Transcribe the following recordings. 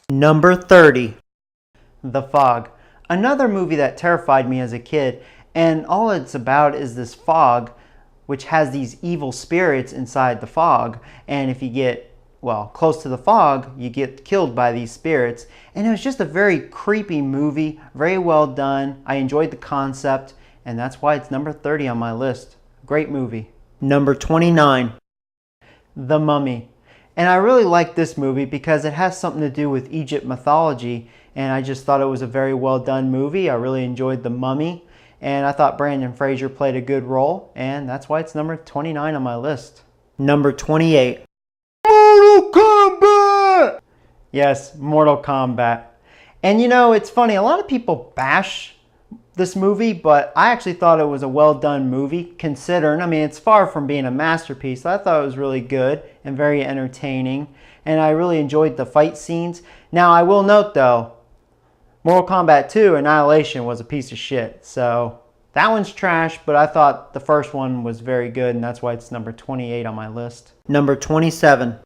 Number 30. The Fog. Another movie that terrified me as a kid, and all it's about is this fog which has these evil spirits inside the fog, and if you get close to the fog, you get killed by these spirits. And it was just a very creepy movie, very well done. I enjoyed the concept, and that's why it's number 30 on my list. Great movie. Number 29. The Mummy. And I really like this movie because it has something to do with Egypt mythology, and I just thought it was a very well done movie. I really enjoyed The Mummy, and I thought Brendan Fraser played a good role, and that's why it's number 29 on my list. Number 28. Mortal Kombat! Yes, Mortal Kombat. And you know, it's funny, a lot of people bash this movie, but I actually thought it was a well done movie considering, I mean, it's far from being a masterpiece. I thought it was really good and very entertaining, and I really enjoyed the fight scenes. Now, I will note though, Mortal Kombat 2 Annihilation was a piece of shit, so that one's trash, but I thought the first one was very good, and that's why it's number 28 on my list. Number 27.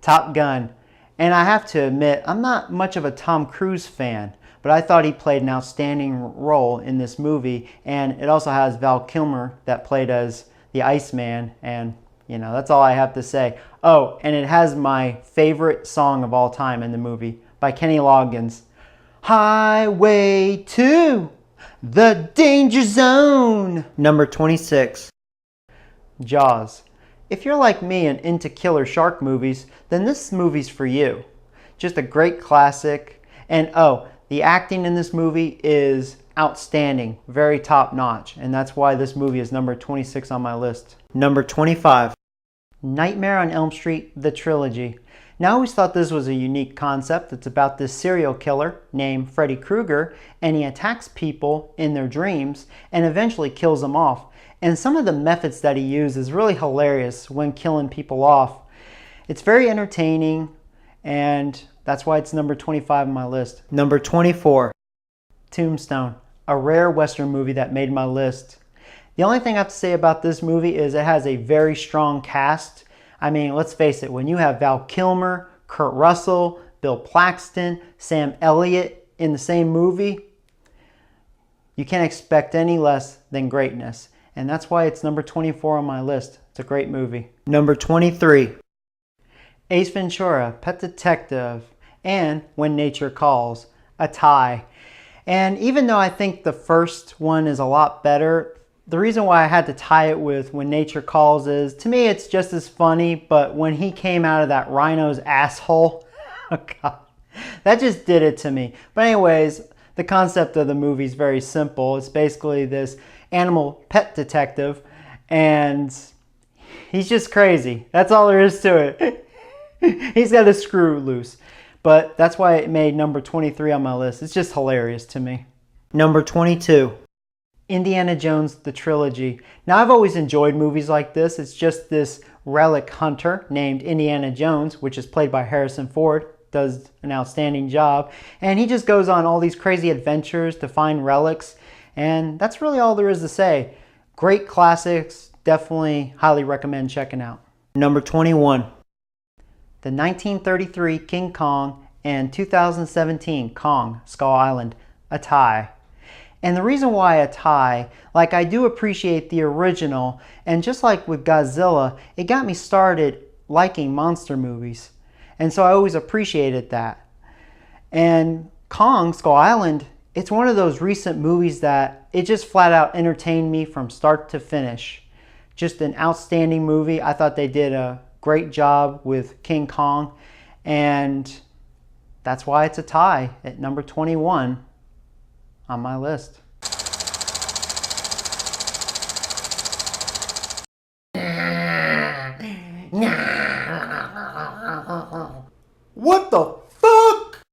Top Gun. And I have to admit, I'm not much of a Tom Cruise fan, but I thought he played an outstanding role in this movie, and it also has Val Kilmer that played as the Iceman, and you know, that's all I have to say. Oh, and it has my favorite song of all time in the movie by Kenny Loggins. Highway to the Danger Zone. Number 26. Jaws. If you're like me and into killer shark movies, then this movie's for you. Just a great classic. And oh, the acting in this movie is outstanding, very top notch, and that's why this movie is number 26 on my list. Number 25. Nightmare on Elm Street, the trilogy. Now, I always thought this was a unique concept. It's about this serial killer named Freddy Krueger, and he attacks people in their dreams and eventually kills them off. And some of the methods that he uses is really hilarious when killing people off. It's very entertaining, and that's why it's number 25 on my list. Number 24. Tombstone, a rare Western movie that made my list. The only thing I have to say about this movie is it has a very strong cast. I mean, let's face it, when you have Val Kilmer, Kurt Russell, Bill Paxton, Sam Elliott in the same movie, you can't expect any less than greatness. And that's why it's number 24 on my list. It's a great movie. Number 23. Ace Ventura, Pet Detective, and When Nature Calls, a tie. And even though I think the first one is a lot better, the reason why I had to tie it with When Nature Calls is, to me, it's just as funny, but when he came out of that rhino's asshole, oh God, that just did it to me. But anyways, the concept of the movie is very simple. It's basically this animal pet detective, and he's just crazy. That's all there is to it. He's got a screw loose. But that's why it made number 23 on my list. It's just hilarious to me. Number 22. Indiana Jones, the trilogy. Now, I've always enjoyed movies like this. It's just this relic hunter named Indiana Jones, which is played by Harrison Ford, does an outstanding job. And he just goes on all these crazy adventures to find relics. And that's really all there is to say. Great classics. Definitely highly recommend checking out. Number 21. The 1933 King Kong and 2017 Kong Skull Island, a tie. And the reason why a tie, like, I do appreciate the original, and just like with Godzilla, it got me started liking monster movies. And so I always appreciated that. And Kong Skull Island, it's one of those recent movies that it just flat out entertained me from start to finish. Just an outstanding movie. I thought they did a great job with King Kong, and that's why it's a tie at number 21 on my list. What the